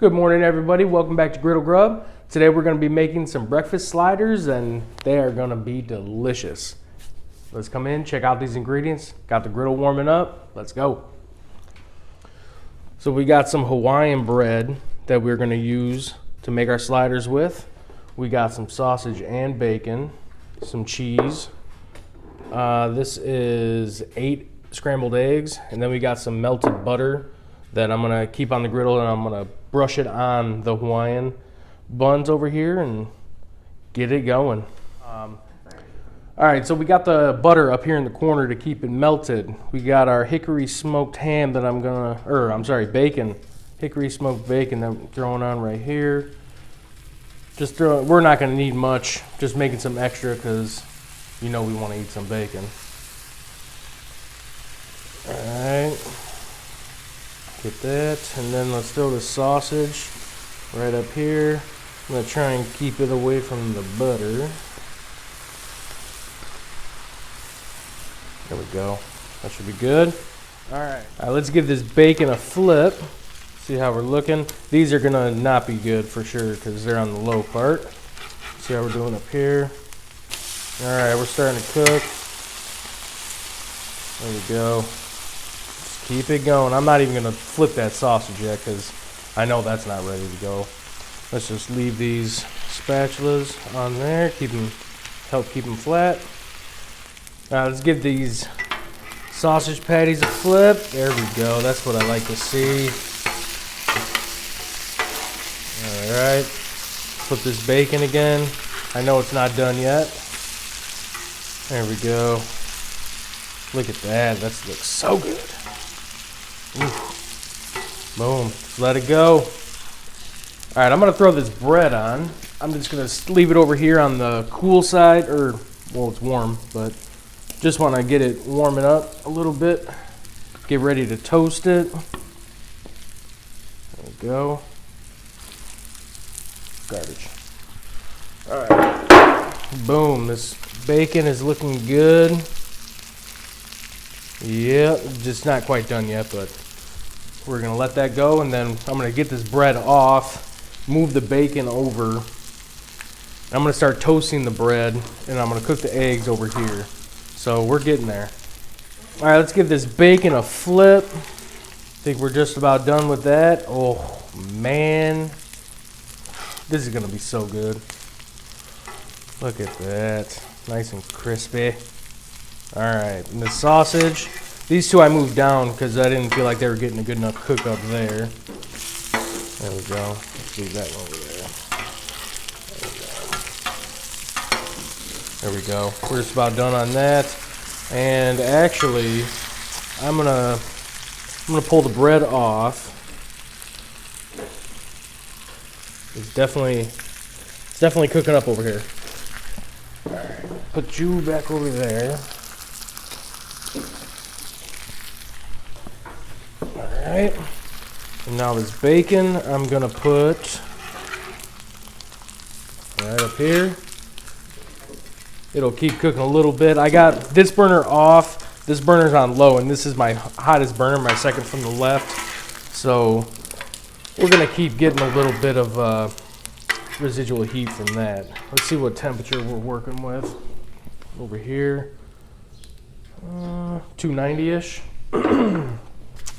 Good morning, everybody. Welcome back to Griddle Grub. Today we're going to be making some breakfast sliders, and they are going to be delicious. Let's come in, check out these ingredients. Got the griddle warming up. Let's go. So we got some Hawaiian bread that we're going to use to make our sliders with. We got some sausage and bacon, some cheese. This is 8 scrambled eggs, and then we got some melted butter that I'm gonna keep on the griddle, and I'm gonna brush it on the Hawaiian buns over here and get it going. All right, so we got the butter up here in the corner to keep it melted. We got our hickory smoked ham that bacon. Hickory smoked bacon that I'm throwing on right here. We're not gonna need much, just making some extra because you know we wanna eat some bacon. All right. Get that, and then let's throw the sausage right up here. I'm gonna try and keep it away from the butter. There we go. That should be good. All right, let's give this bacon a flip. See how we're looking. These are gonna not be good for sure because they're on the low part. See how we're doing up here. All right, we're starting to cook. There we go. Keep it going. I'm not even going to flip that sausage yet because I know that's not ready to go. Let's just leave these spatulas on there. Help keep them flat. Now let's give these sausage patties a flip. There we go. That's what I like to see. Alright. Flip this bacon again. I know it's not done yet. There we go. Look at that. That looks so good. Ooh. Boom. Let it go. All right, I'm gonna throw this bread on. I'm just gonna leave it over here on the cool side, well, it's warm, but just want to get it warming up a little bit. Get ready to toast it. There we go. Garbage. All right. Boom. This bacon is looking good. Yep, just not quite done yet, but we're gonna let that go, and then I'm gonna get this bread off, move the bacon over. I'm gonna start toasting the bread, and I'm gonna cook the eggs over here. So we're getting there. All right, let's give this bacon a flip. I think we're just about done with that. Oh man, this is gonna be so good. Look at that, nice and crispy. All right, and the sausage. These two I moved down because I didn't feel like they were getting a good enough cook up there. There we go. Let's leave that over there. There we go. We're just about done on that. And actually, I'm gonna pull the bread off. It's definitely cooking up over here. All right, put you back over there. Alright, and now this bacon I'm gonna put right up here. It'll keep cooking a little bit. I got this burner off. This burner's on low, and this is my hottest burner, my second from the left. So we're gonna keep getting a little bit of residual heat from that. Let's see what temperature we're working with over here. 290-ish.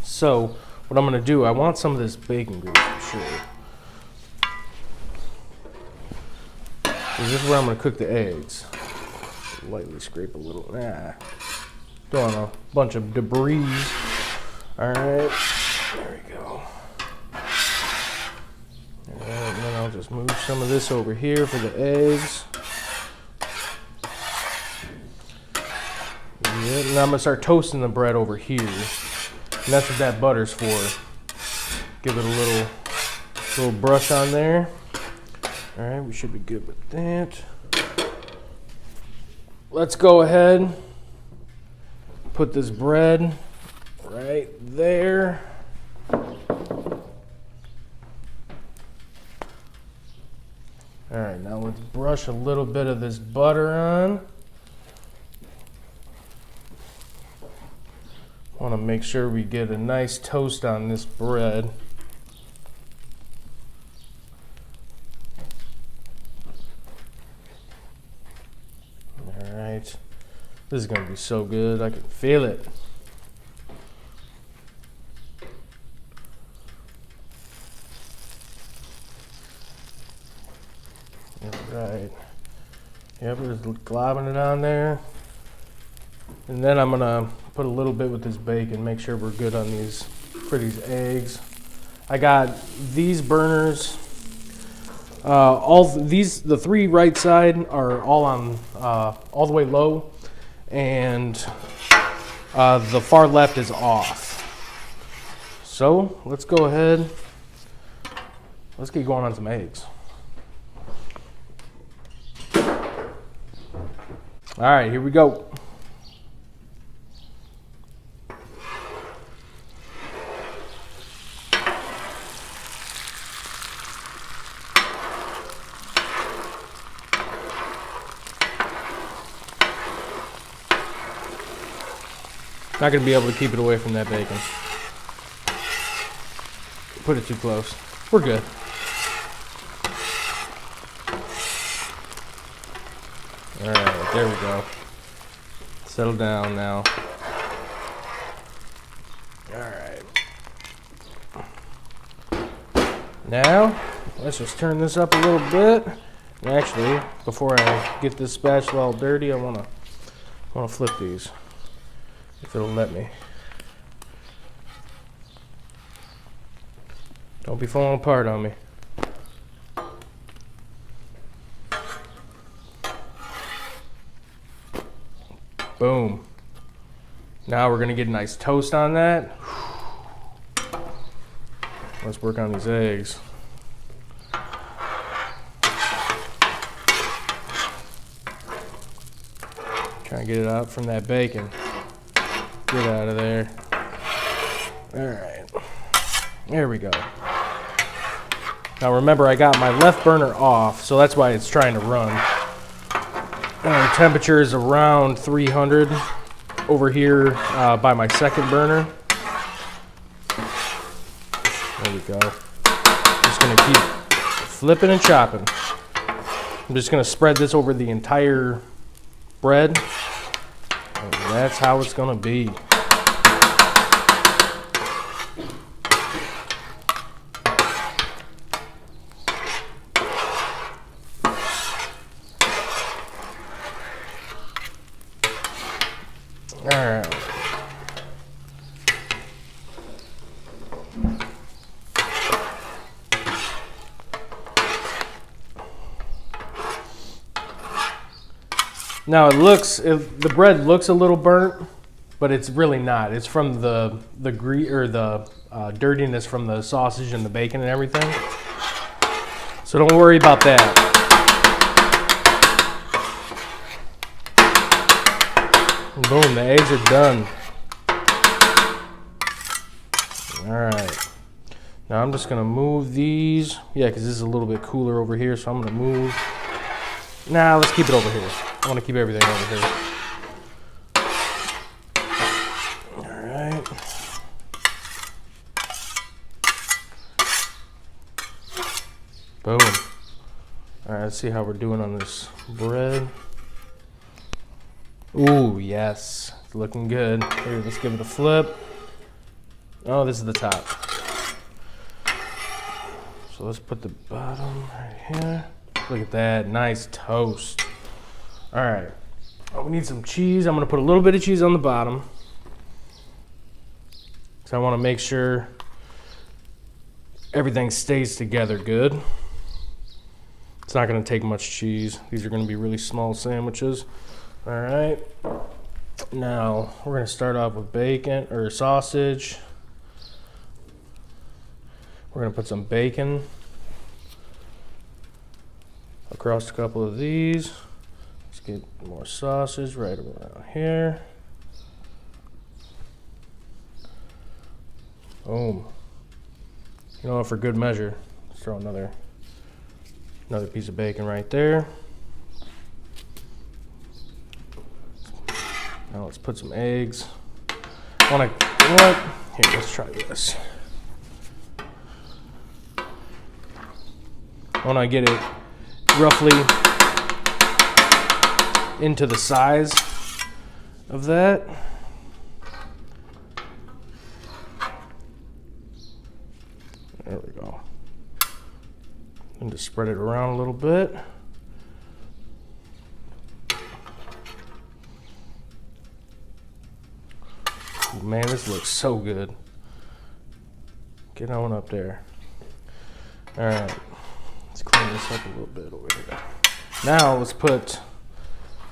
So what I'm gonna do, I want some of this bacon grease for sure. This is where I'm gonna cook the eggs. Lightly scrape a little. Don't want a bunch of debris. All right, there we go. All right, and then I'll just move some of this over here for the eggs. Yeah, and I'm gonna start toasting the bread over here. And that's what that butter's for. Give it a little brush on there. All right, we should be good with that. Let's go ahead, put this bread right there. All right, now let's brush a little bit of this butter on. Want to make sure we get a nice toast on this bread. This is gonna be so good. I can feel it. Right. Yep, we're just globbing it on there. And then I'm gonna put a little bit with this bacon, make sure we're good on these for these eggs. I got these burners. The three right side are all on all the way low, and the far left is off. So let's go ahead. Let's get going on some eggs. All right, here we go. Not gonna be able to keep it away from that bacon. Put it too close. We're good. All right, there we go. Settle down now. All right. Now, let's just turn this up a little bit. And actually, before I get this spatula all dirty, I wanna flip these, if it'll let me. Don't be falling apart on me. Boom. Now we're gonna get a nice toast on that. Let's work on these eggs. Try and get it out from that bacon. Get out of there. All right. There we go. Now remember, I got my left burner off, so that's why it's trying to run. The temperature is around 300 over here by my second burner. There we go. Just gonna keep flipping and chopping. I'm just gonna spread this over the entire bread. And that's how it's gonna be. All right. Now the bread looks a little burnt, but it's really not. It's from the dirtiness from the sausage and the bacon and everything. So don't worry about that. Boom, the eggs are done. All right. Now I'm just gonna move these. Yeah, because this is a little bit cooler over here, so I'm gonna move. Nah, let's keep it over here. I wanna keep everything over here. All right. Boom. All right, let's see how we're doing on this bread. Ooh, yes, it's looking good. Here, let's give it a flip. Oh, this is the top. So let's put the bottom right here. Look at that, nice toast. All right, oh, we need some cheese. I'm gonna put a little bit of cheese on the bottom. So I wanna make sure everything stays together good. It's not gonna take much cheese. These are gonna be really small sandwiches. All right, now we're gonna start off with bacon or sausage. We're gonna put some bacon across a couple of these. Let's get more sausage right around here. Boom. You know what, for good measure, let's throw another piece of bacon right there. Now let's put some eggs. You know what? Here, let's try this. I want to get it roughly into the size of that. There we go. And just spread it around a little bit. Man, this looks so good. Get on up there. All right, let's clean this up a little bit over here. Now let's put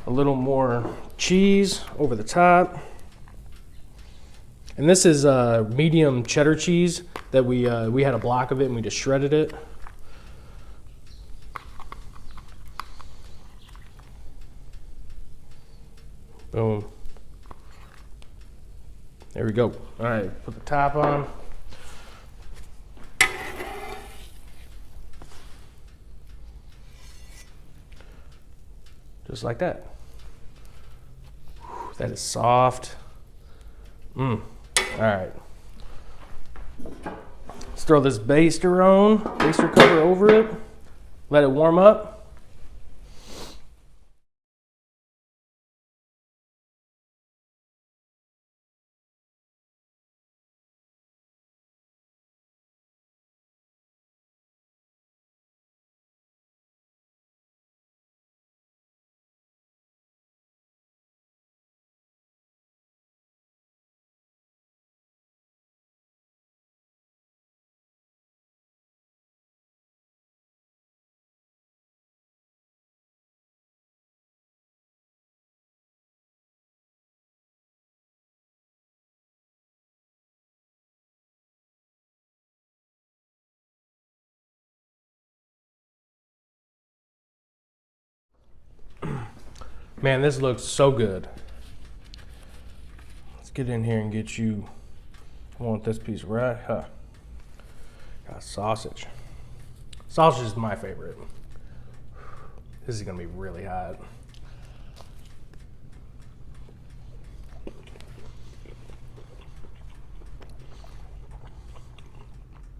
a little more cheese over the top. And this is medium cheddar cheese that we had a block of it and we just shredded it. Boom. There we go. All right, put the top on. Just like that. Whew, that is soft. All right. Let's throw this baster cover over it. Let it warm up. Man, this looks so good. Let's get in here and get you. I want this piece right. Got sausage. Sausage is my favorite. This is gonna be really hot.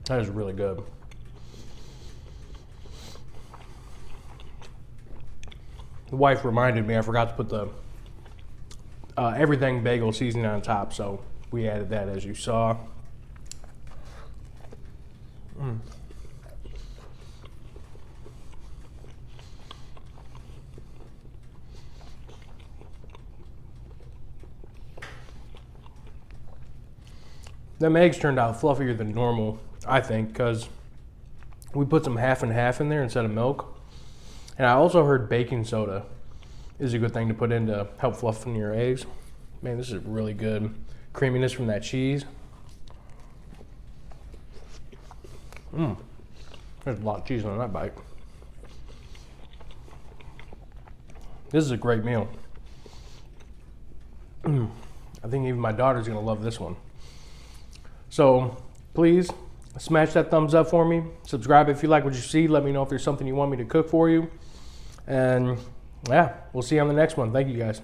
That is really good. The wife reminded me I forgot to put the everything bagel seasoning on top, so we added that as you saw. Them eggs turned out fluffier than normal, I think, because we put some half and half in there instead of milk. And I also heard baking soda is a good thing to put in to help fluffen your eggs. Man, this is really good. Creaminess from that cheese. There's a lot of cheese on that bite. This is a great meal. I think even my daughter's gonna love this one. So please smash that thumbs up for me. Subscribe if you like what you see. Let me know if there's something you want me to cook for you. And yeah, we'll see you on the next one. Thank you guys.